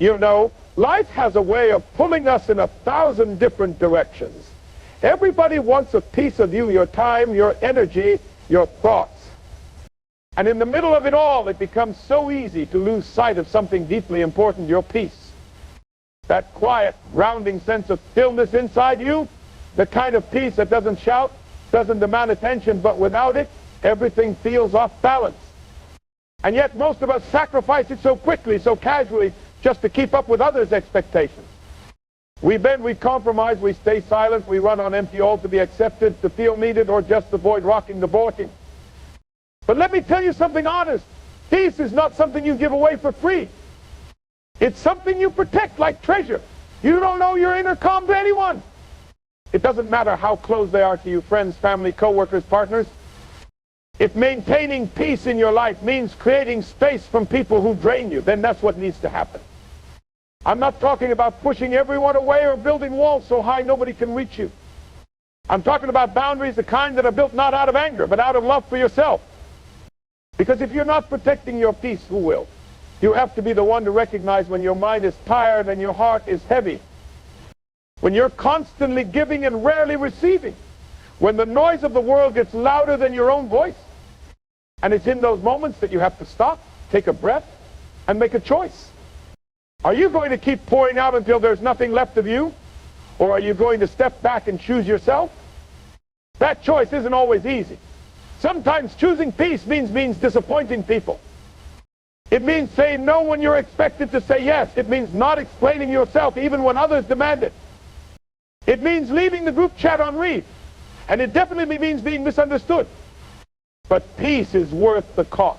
You know, life has a way of pulling us in 1,000 different directions. Everybody wants a piece of you, your time, your energy, your thoughts. And in the middle of it all, it becomes so easy to lose sight of something deeply important, your peace. That quiet, grounding sense of stillness inside you, the kind of peace that doesn't shout, doesn't demand attention, but without it, everything feels off balance. And yet most of us sacrifice it so quickly, so casually, just to keep up with others' expectations. We bend, we compromise, we stay silent, we run on empty all to be accepted, to feel needed, or just avoid rocking the boat. But let me tell you something honest. Peace is not something you give away for free. It's something you protect like treasure. You don't know your inner calm to anyone. It doesn't matter how close they are to you, friends, family, co-workers, partners. If maintaining peace in your life means creating space from people who drain you, then that's what needs to happen. I'm not talking about pushing everyone away or building walls so high nobody can reach you. I'm talking about boundaries, the kind that are built not out of anger, but out of love for yourself. Because if you're not protecting your peace, who will? You have to be the one to recognize when your mind is tired and your heart is heavy. When you're constantly giving and rarely receiving. When the noise of the world gets louder than your own voice. And it's in those moments that you have to stop, take a breath, and make a choice. Are you going to keep pouring out until there's nothing left of you? Or are you going to step back and choose yourself? That choice isn't always easy. Sometimes choosing peace means disappointing people. It means saying no when you're expected to say yes. It means not explaining yourself even when others demand it. It means leaving the group chat on read. And it definitely means being misunderstood. But peace is worth the cost.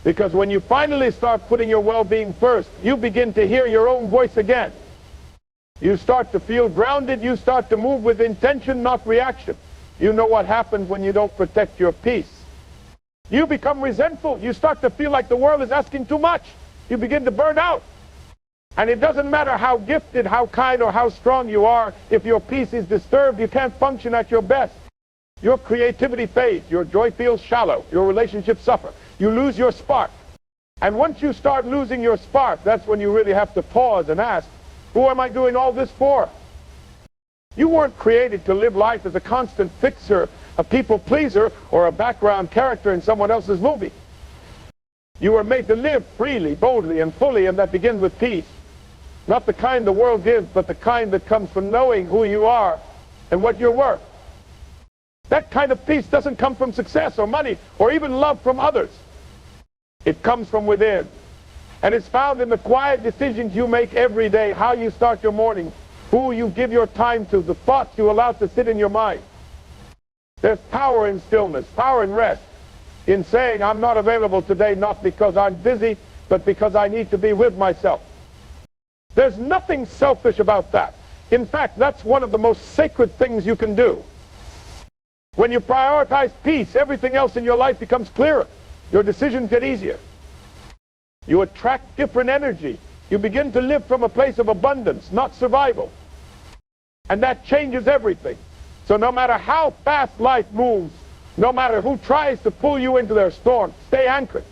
Because when you finally start putting your well-being first, you begin to hear your own voice again. You start to feel grounded. You start to move with intention, not reaction. You know what happens when you don't protect your peace. You become resentful. You start to feel like the world is asking too much. You begin to burn out. And it doesn't matter how gifted, how kind, or how strong you are. If your peace is disturbed, you can't function at your best. Your creativity fades. Your joy feels shallow. Your relationships suffer. You lose your spark. And once you start losing your spark, that's when you really have to pause and ask, who am I doing all this for? You weren't created to live life as a constant fixer, a people pleaser, or a background character in someone else's movie. You were made to live freely, boldly, and fully, and that begins with peace. Not the kind the world gives, but the kind that comes from knowing who you are and what you're worth. That kind of peace doesn't come from success or money or even love from others. It comes from within. And it's found in the quiet decisions you make every day, how you start your morning, who you give your time to, the thoughts you allow to sit in your mind. There's power in stillness, power in rest, in saying I'm not available today not because I'm busy, but because I need to be with myself. There's nothing selfish about that. In fact, that's one of the most sacred things you can do. When you prioritize peace, everything else in your life becomes clearer. Your decisions get easier. You attract different energy. You begin to live from a place of abundance, not survival. And that changes everything. So no matter how fast life moves, no matter who tries to pull you into their storm, stay anchored.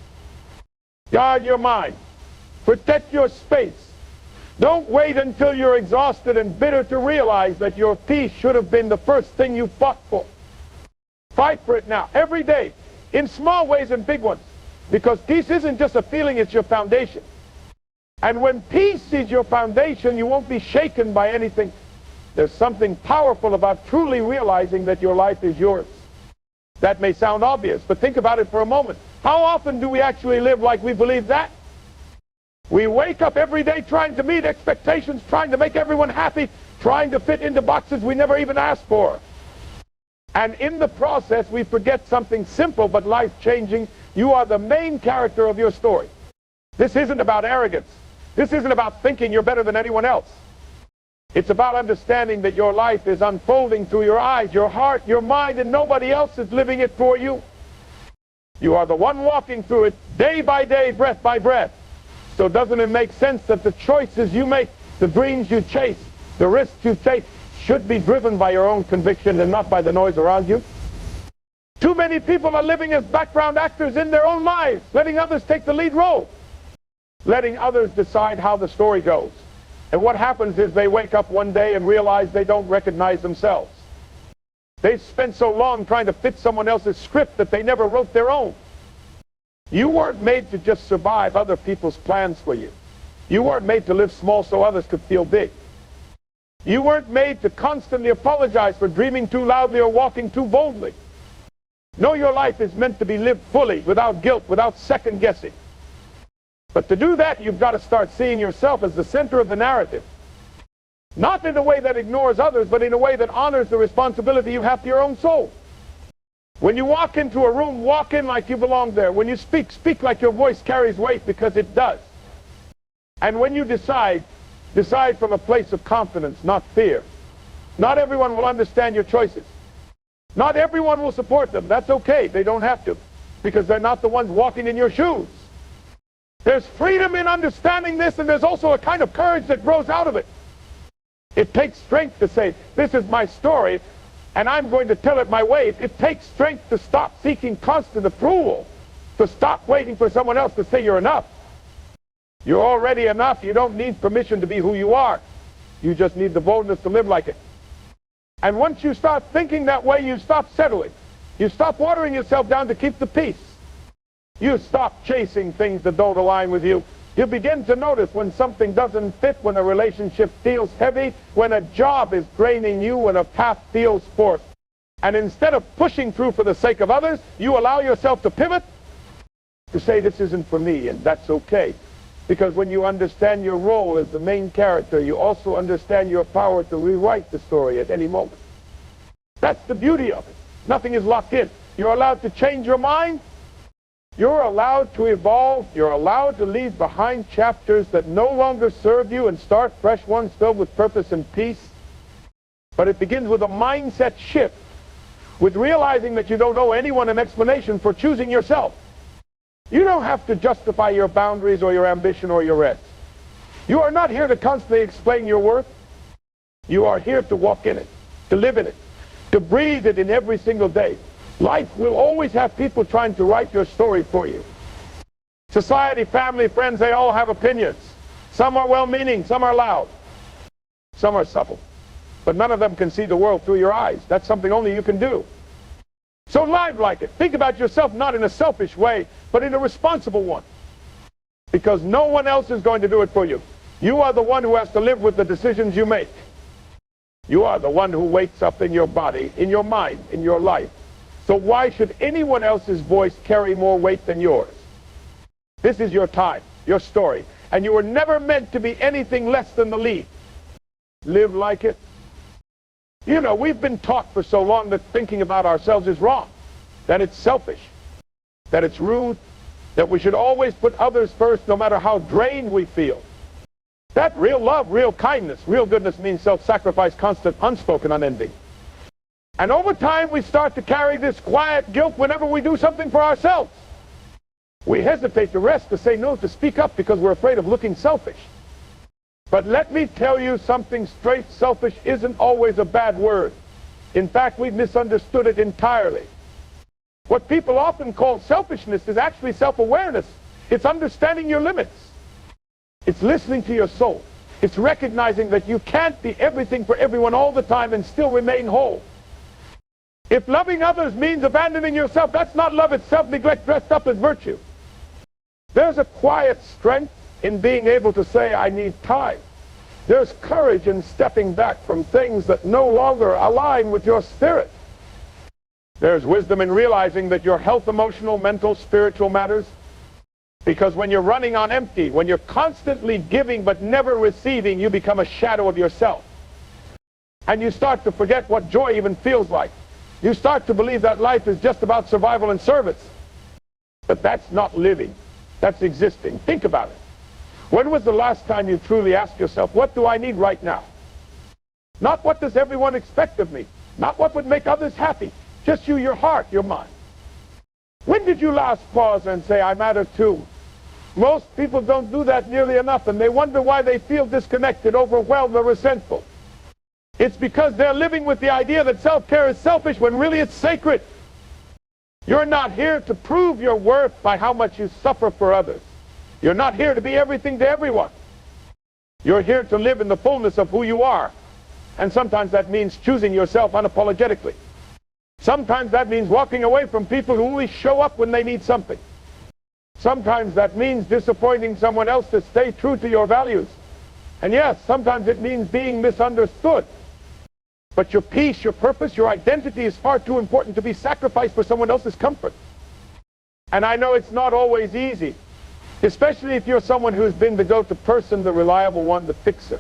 Guard your mind. Protect your space. Don't wait until you're exhausted and bitter to realize that your peace should have been the first thing you fought for. Fight for it now, every day, in small ways and big ones. Because peace isn't just a feeling, it's your foundation. And when peace is your foundation, you won't be shaken by anything. There's something powerful about truly realizing that your life is yours. That may sound obvious, but think about it for a moment. How often do we actually live like we believe that? We wake up every day trying to meet expectations, trying to make everyone happy, trying to fit into boxes we never even asked for. And in the process, we forget something simple but life-changing. You are the main character of your story. This isn't about arrogance. This isn't about thinking you're better than anyone else. It's about understanding that your life is unfolding through your eyes, your heart, your mind, and nobody else is living it for you. You are the one walking through it day by day, breath by breath. So doesn't it make sense that the choices you make, the dreams you chase, the risks you take, should be driven by your own conviction and not by the noise around you? Too many people are living as background actors in their own lives, letting others take the lead role. letting others decide how the story goes. And what happens is they wake up one day and realize they don't recognize themselves. They spent so long trying to fit someone else's script that they never wrote their own. You weren't made to just survive other people's plans for you. You weren't made to live small so others could feel big. You weren't made to constantly apologize for dreaming too loudly or walking too boldly. No, your life is meant to be lived fully, without guilt, without second guessing. But to do that, you've got to start seeing yourself as the center of the narrative. Not in a way that ignores others, but in a way that honors the responsibility you have to your own soul. When you walk into a room, walk in like you belong there. When you speak, speak like your voice carries weight, because it does. And when you decide from a place of confidence, not fear. Not everyone will understand your choices. Not everyone will support them. That's okay. They don't have to, because they're not the ones walking in your shoes. There's freedom in understanding this, and there's also a kind of courage that grows out of it. It takes strength to say, this is my story, and I'm going to tell it my way. It takes strength to stop seeking constant approval, to stop waiting for someone else to say you're enough. You're already enough. You don't need permission to be who you are. You just need the boldness to live like it. And once you start thinking that way, you stop settling. You stop watering yourself down to keep the peace. You stop chasing things that don't align with you. You begin to notice when something doesn't fit, when a relationship feels heavy, when a job is draining you, when a path feels forced. And instead of pushing through for the sake of others, you allow yourself to pivot, to say this isn't for me, and that's okay. Because when you understand your role as the main character, you also understand your power to rewrite the story at any moment. That's the beauty of it. Nothing is locked in. You're allowed to change your mind. You're allowed to evolve. You're allowed to leave behind chapters that no longer serve you and start fresh ones filled with purpose and peace. But it begins with a mindset shift, with realizing that you don't owe anyone an explanation for choosing yourself. You don't have to justify your boundaries or your ambition or your rest. You are not here to constantly explain your worth. You are here to walk in it, to live in it, to breathe it in every single day. Life will always have people trying to write your story for you. Society, family, friends, they all have opinions. Some are well-meaning, some are loud, some are subtle. But none of them can see the world through your eyes. That's something only you can do. So live like it. Think about yourself not in a selfish way, but in a responsible one. Because no one else is going to do it for you. You are the one who has to live with the decisions you make. You are the one who wakes up in your body, in your mind, in your life. So why should anyone else's voice carry more weight than yours? This is your time, your story. And you were never meant to be anything less than the lead. Live like it. You know, we've been taught for so long that thinking about ourselves is wrong, that it's selfish, that it's rude, that we should always put others first no matter how drained we feel. That real love, real kindness, real goodness means self-sacrifice, constant, unspoken, unending. And over time we start to carry this quiet guilt whenever we do something for ourselves. We hesitate to rest, to say no, to speak up because we're afraid of looking selfish. But let me tell you something straight. Selfish isn't always a bad word. In fact, we've misunderstood it entirely. What people often call selfishness is actually self-awareness. It's understanding your limits. It's listening to your soul. It's recognizing that you can't be everything for everyone all the time and still remain whole. If loving others means abandoning yourself, that's not love, it's self-neglect dressed up as virtue. There's a quiet strength in being able to say, I need time. There's courage in stepping back from things that no longer align with your spirit. There's wisdom in realizing that your health, emotional, mental, spiritual matters. Because when you're running on empty, when you're constantly giving but never receiving, you become a shadow of yourself. And you start to forget what joy even feels like. You start to believe that life is just about survival and service. But that's not living. That's existing. Think about it. When was the last time you truly asked yourself, what do I need right now? Not what does everyone expect of me. Not what would make others happy. Just you, your heart, your mind. When did you last pause and say, I matter too? Most people don't do that nearly enough, and they wonder why they feel disconnected, overwhelmed, or resentful. It's because they're living with the idea that self-care is selfish when really it's sacred. You're not here to prove your worth by how much you suffer for others. You're not here to be everything to everyone. You're here to live in the fullness of who you are. And sometimes that means choosing yourself unapologetically. Sometimes that means walking away from people who only show up when they need something. Sometimes that means disappointing someone else to stay true to your values. And yes, sometimes it means being misunderstood. But your peace, your purpose, your identity is far too important to be sacrificed for someone else's comfort. And I know it's not always easy, especially if you're someone who's been the go-to person, the reliable one, the fixer.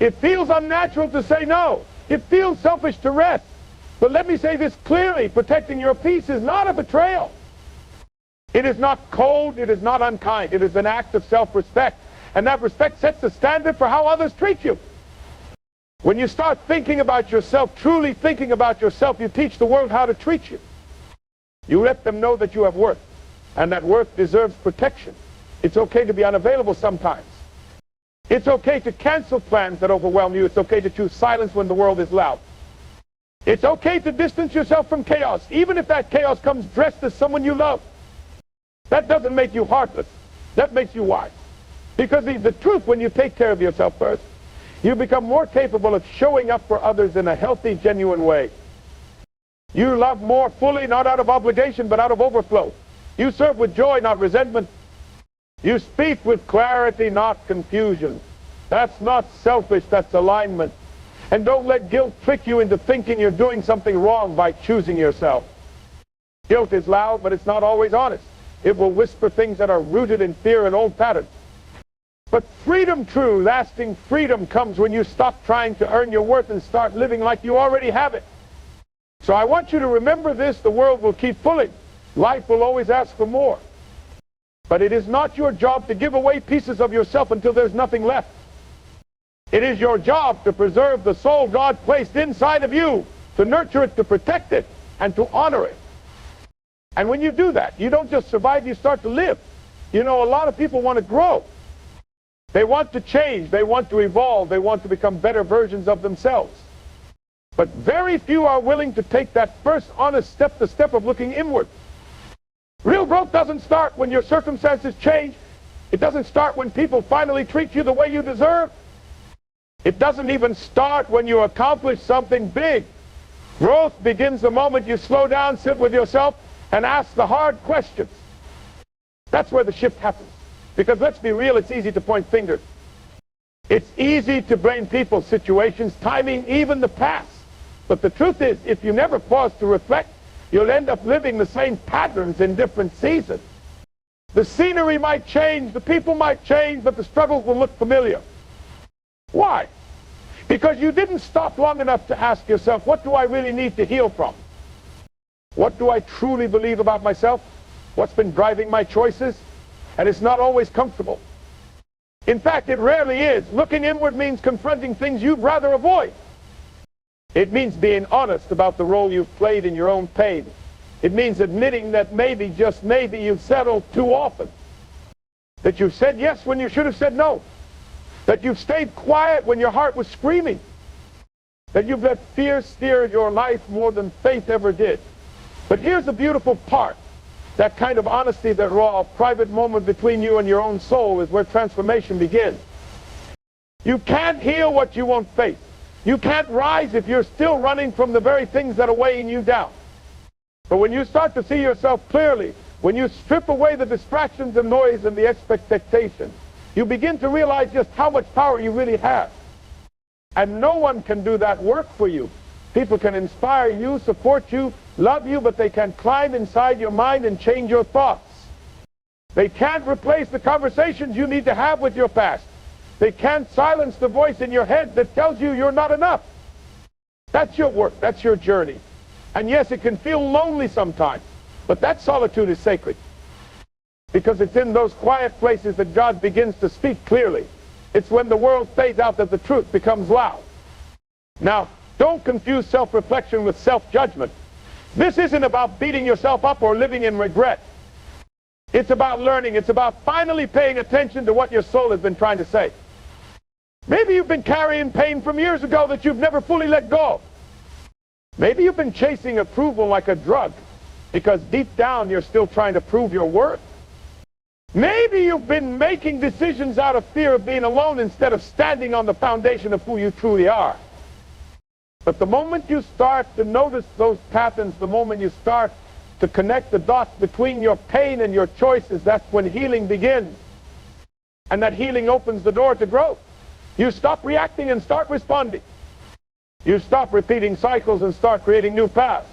It feels unnatural to say no. It feels selfish to rest. But let me say this clearly, protecting your peace is not a betrayal. It is not cold, it is not unkind. It is an act of self-respect. And that respect sets the standard for how others treat you. When you start thinking about yourself, truly thinking about yourself, you teach the world how to treat you. You let them know that you have worth, and that worth deserves protection. It's okay to be unavailable sometimes. It's okay to cancel plans that overwhelm you. It's okay to choose silence when the world is loud. It's okay to distance yourself from chaos, even if that chaos comes dressed as someone you love. That doesn't make you heartless. That makes you wise. Because the truth, when you take care of yourself first, you become more capable of showing up for others in a healthy, genuine way. You love more fully, not out of obligation, but out of overflow. You serve with joy, not resentment. You speak with clarity, not confusion. That's not selfish, that's alignment. And don't let guilt trick you into thinking you're doing something wrong by choosing yourself. Guilt is loud, but it's not always honest. It will whisper things that are rooted in fear and old patterns. But freedom, true, lasting freedom, comes when you stop trying to earn your worth and start living like you already have it. So I want you to remember this: the world will keep pulling. Life will always ask for more. But it is not your job to give away pieces of yourself until there's nothing left. It is your job to preserve the soul God placed inside of you, to nurture it, to protect it, and to honor it. And when you do that, you don't just survive, you start to live. You know, a lot of people want to grow. They want to change, they want to evolve, they want to become better versions of themselves. But very few are willing to take that first honest step, the step of looking inward. Real growth doesn't start when your circumstances change. It doesn't start when people finally treat you the way you deserve. It doesn't even start when you accomplish something big. Growth begins the moment you slow down, sit with yourself, and ask the hard questions. That's where the shift happens. Because let's be real, it's easy to point fingers. It's easy to blame people, situations, timing, even the past. But the truth is, if you never pause to reflect, you'll end up living the same patterns in different seasons. The scenery might change, the people might change, but the struggles will look familiar. Why? Because you didn't stop long enough to ask yourself, what do I really need to heal from? What do I truly believe about myself? What's been driving my choices? And it's not always comfortable. In fact, it rarely is. Looking inward means confronting things you'd rather avoid. It means being honest about the role you've played in your own pain. It means admitting that maybe, just maybe, you've settled too often. That you've said yes when you should have said no. That you've stayed quiet when your heart was screaming. That you've let fear steer your life more than faith ever did. But here's the beautiful part. That kind of honesty, that raw, private moment between you and your own soul, is where transformation begins. You can't heal what you won't face. You can't rise if you're still running from the very things that are weighing you down. But when you start to see yourself clearly, when you strip away the distractions and noise and the expectations, you begin to realize just how much power you really have. And no one can do that work for you. People can inspire you, support you, love you, but they can climb inside your mind and change your thoughts. They can't replace the conversations you need to have with your past. They can't silence the voice in your head that tells you you're not enough. That's your work. That's your journey. And yes, it can feel lonely sometimes, but that solitude is sacred. Because it's in those quiet places that God begins to speak clearly. It's when the world fades out that the truth becomes loud. Now, don't confuse self-reflection with self-judgment. This isn't about beating yourself up or living in regret. It's about learning. It's about finally paying attention to what your soul has been trying to say. Maybe you've been carrying pain from years ago that you've never fully let go of. Maybe you've been chasing approval like a drug because deep down you're still trying to prove your worth. Maybe you've been making decisions out of fear of being alone instead of standing on the foundation of who you truly are. But the moment you start to notice those patterns, the moment you start to connect the dots between your pain and your choices, that's when healing begins. And that healing opens the door to growth. You stop reacting and start responding. You stop repeating cycles and start creating new paths.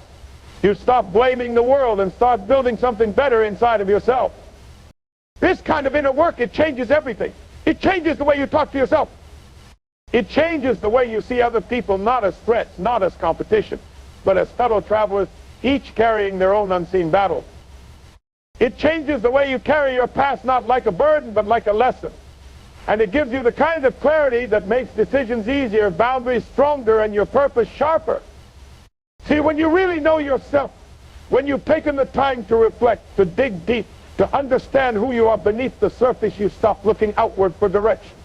You stop blaming the world and start building something better inside of yourself. This kind of inner work, it changes everything. It changes the way you talk to yourself. It changes the way you see other people, not as threats, not as competition, but as fellow travelers, each carrying their own unseen battle. It changes the way you carry your past, not like a burden, but like a lesson. And it gives you the kind of clarity that makes decisions easier, boundaries stronger, and your purpose sharper. See, when you really know yourself, when you've taken the time to reflect, to dig deep, to understand who you are beneath the surface, you stop looking outward for direction.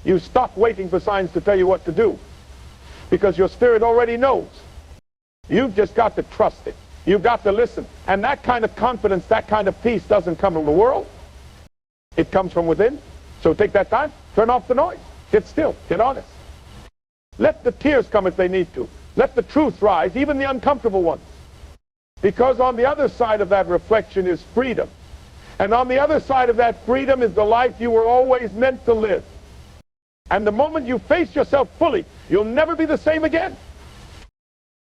You stop waiting for signs to tell you what to do, because your spirit already knows. You've just got to trust it. You've got to listen. And that kind of confidence, that kind of peace doesn't come from the world. It comes from within. So take that time, turn off the noise, get still, get honest. Let the tears come if they need to. Let the truth rise, even the uncomfortable ones. Because on the other side of that reflection is freedom. And on the other side of that freedom is the life you were always meant to live. And the moment you face yourself fully, you'll never be the same again.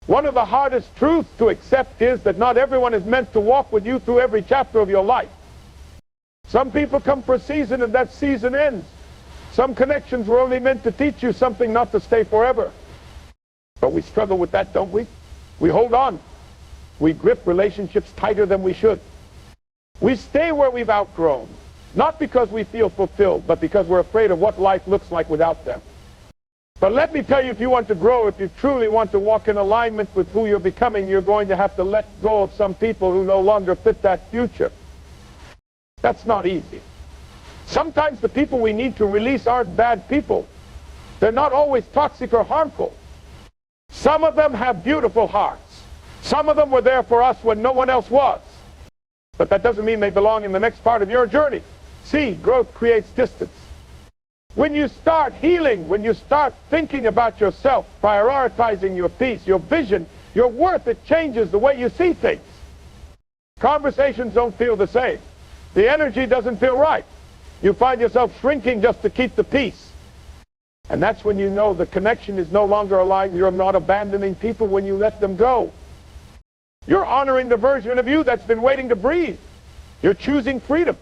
One of the hardest truths to accept is that not everyone is meant to walk with you through every chapter of your life. Some people come for a season and that season ends. Some connections were only meant to teach you something, not to stay forever. But we struggle with that, don't we? We hold on. We grip relationships tighter than we should. We stay where we've outgrown, not because we feel fulfilled, but because we're afraid of what life looks like without them. But let me tell you, if you want to grow, if you truly want to walk in alignment with who you're becoming, you're going to have to let go of some people who no longer fit that future. That's not easy. Sometimes the people we need to release aren't bad people. They're not always toxic or harmful. Some of them have beautiful hearts. Some of them were there for us when no one else was. But that doesn't mean they belong in the next part of your journey. See, growth creates distance. When you start healing, when you start thinking about yourself, prioritizing your peace, your vision, your worth, it changes the way you see things. Conversations don't feel the same. The energy doesn't feel right. You find yourself shrinking just to keep the peace. And that's when you know the connection is no longer alive. You're not abandoning people when you let them go. You're honoring the version of you that's been waiting to breathe. You're choosing freedom.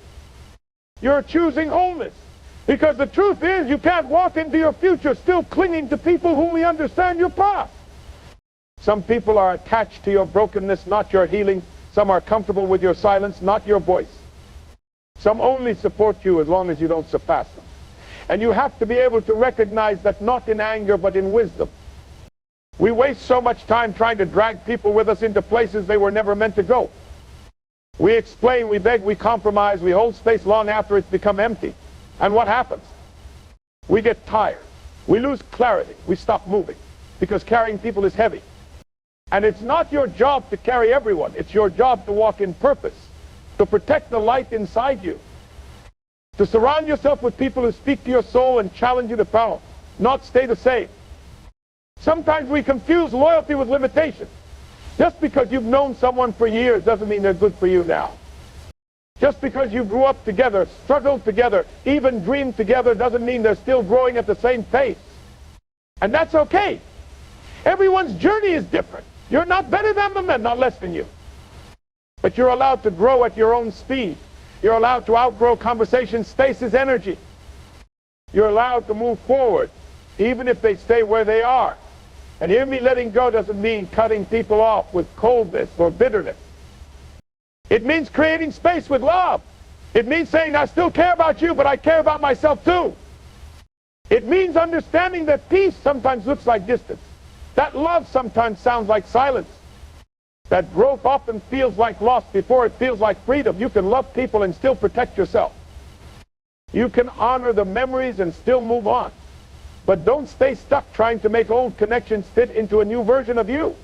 You're choosing wholeness. Because the truth is, you can't walk into your future still clinging to people who only understand your past. Some people are attached to your brokenness, not your healing. Some are comfortable with your silence, not your voice. Some only support you as long as you don't surpass them. And you have to be able to recognize that not in anger, but in wisdom. We waste so much time trying to drag people with us into places they were never meant to go. We explain, we beg, we compromise, we hold space long after it's become empty. And what happens? We get tired. We lose clarity. We stop moving. Because carrying people is heavy. And it's not your job to carry everyone. It's your job to walk in purpose. To protect the light inside you. To surround yourself with people who speak to your soul and challenge you to power. Not stay the same. Sometimes we confuse loyalty with limitation. Just because you've known someone for years doesn't mean they're good for you now. Just because you grew up together, struggled together, even dreamed together doesn't mean they're still growing at the same pace. And that's okay. Everyone's journey is different. You're not better than them and not less than you. But you're allowed to grow at your own speed. You're allowed to outgrow conversation spaces, energy. You're allowed to move forward, even if they stay where they are. And hear me, letting go doesn't mean cutting people off with coldness or bitterness. It means creating space with love. It means saying, I still care about you, but I care about myself too. It means understanding that peace sometimes looks like distance. That love sometimes sounds like silence. That growth often feels like loss before it feels like freedom. You can love people and still protect yourself. You can honor the memories and still move on. But don't stay stuck trying to make old connections fit into a new version of you.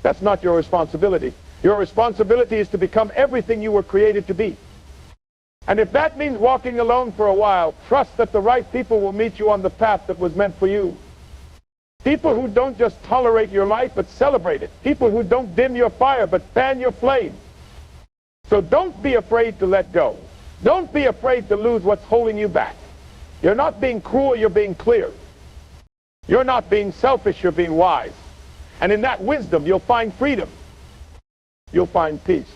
That's not your responsibility. Your responsibility is to become everything you were created to be. And if that means walking alone for a while, trust that the right people will meet you on the path that was meant for you. People who don't just tolerate your life, but celebrate it. People who don't dim your fire, but fan your flame. So don't be afraid to let go. Don't be afraid to lose what's holding you back. You're not being cruel, you're being clear. You're not being selfish, you're being wise. And in that wisdom, you'll find freedom. You'll find peace.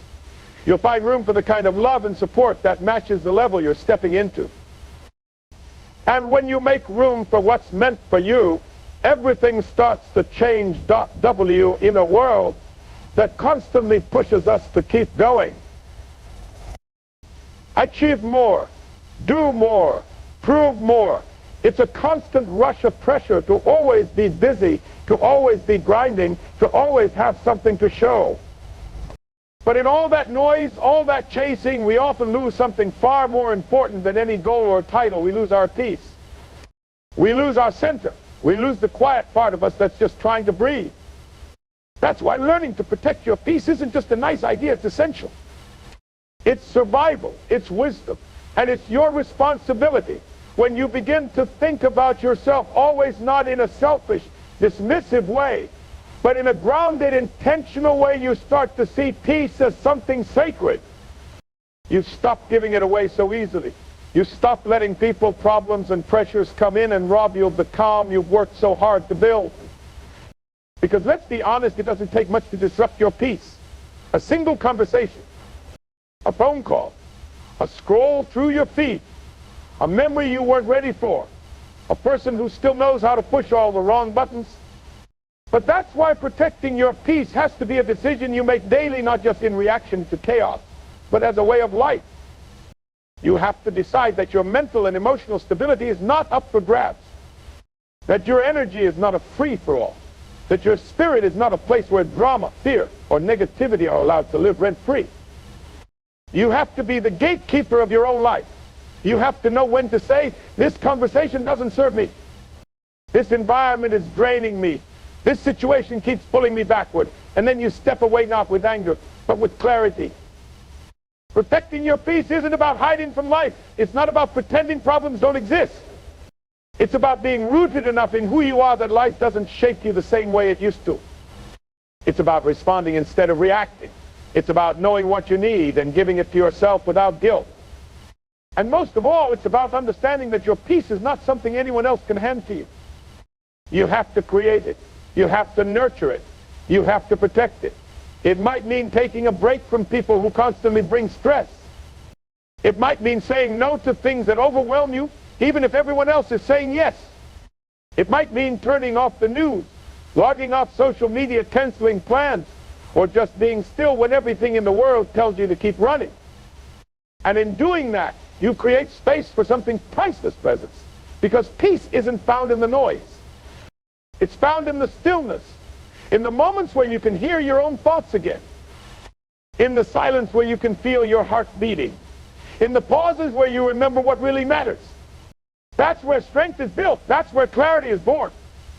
You'll find room for the kind of love and support that matches the level you're stepping into. And when you make room for what's meant for you, everything starts to change W in a world that constantly pushes us to keep going. Achieve more, do more, prove more. It's a constant rush of pressure to always be busy, to always be grinding, to always have something to show. But in all that noise, all that chasing, we often lose something far more important than any goal or title. We lose our peace. We lose our center. We lose the quiet part of us that's just trying to breathe. That's why learning to protect your peace isn't just a nice idea, it's essential. It's survival, it's wisdom, and it's your responsibility. When you begin to think about yourself, always not in a selfish, dismissive way, but in a grounded, intentional way, you start to see peace as something sacred. You stop giving it away so easily. You stop letting people, problems, and pressures come in and rob you of the calm you've worked so hard to build. Because let's be honest, it doesn't take much to disrupt your peace. A single conversation, a phone call, a scroll through your feed, a memory you weren't ready for, a person who still knows how to push all the wrong buttons. But that's why protecting your peace has to be a decision you make daily, not just in reaction to chaos, but as a way of life. You have to decide that your mental and emotional stability is not up for grabs, that your energy is not a free-for-all, that your spirit is not a place where drama, fear, or negativity are allowed to live rent-free. You have to be the gatekeeper of your own life. You have to know when to say, this conversation doesn't serve me. This environment is draining me. This situation keeps pulling me backward. And then you step away not with anger, but with clarity. Protecting your peace isn't about hiding from life. It's not about pretending problems don't exist. It's about being rooted enough in who you are that life doesn't shake you the same way it used to. It's about responding instead of reacting. It's about knowing what you need and giving it to yourself without guilt. And most of all, it's about understanding that your peace is not something anyone else can hand to you. You have to create it. You have to nurture it. You have to protect it. It might mean taking a break from people who constantly bring stress. It might mean saying no to things that overwhelm you, even if everyone else is saying yes. It might mean turning off the news, logging off social media, canceling plans, or just being still when everything in the world tells you to keep running. And in doing that, you create space for something priceless, presence. Because peace isn't found in the noise. It's found in the stillness, in the moments where you can hear your own thoughts again, in the silence where you can feel your heart beating, in the pauses where you remember what really matters. That's where strength is built. That's where clarity is born.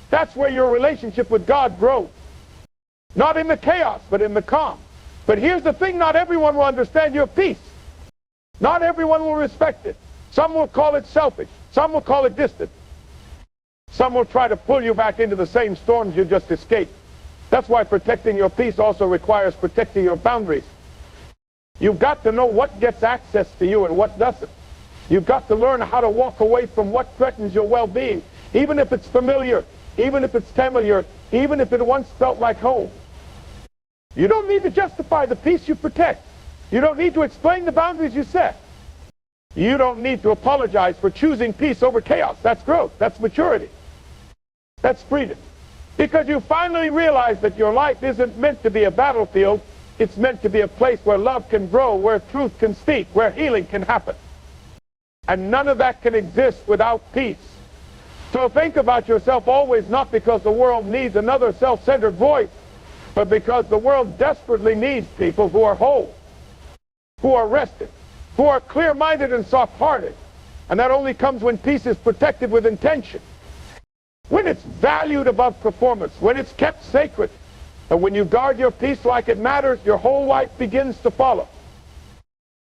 That's where your relationship with God grows. Not in the chaos, but in the calm. But here's the thing, not everyone will understand your peace. Not everyone will respect it. Some will call it selfish. Some will call it distant. Some will try to pull you back into the same storms you just escaped. That's why protecting your peace also requires protecting your boundaries. You've got to know what gets access to you and what doesn't. You've got to learn how to walk away from what threatens your well-being, even if it's familiar, even if it's familiar, even if it once felt like home. You don't need to justify the peace you protect. You don't need to explain the boundaries you set. You don't need to apologize for choosing peace over chaos. That's growth. That's maturity. That's freedom. Because you finally realize that your life isn't meant to be a battlefield. It's meant to be a place where love can grow, where truth can speak, where healing can happen. And none of that can exist without peace. So think about yourself always, not because the world needs another self-centered voice, but because the world desperately needs people who are whole, who are rested, who are clear-minded and soft-hearted. And that only comes when peace is protected with intention, when it's valued above performance, when it's kept sacred. And when you guard your peace like it matters, your whole life begins to follow.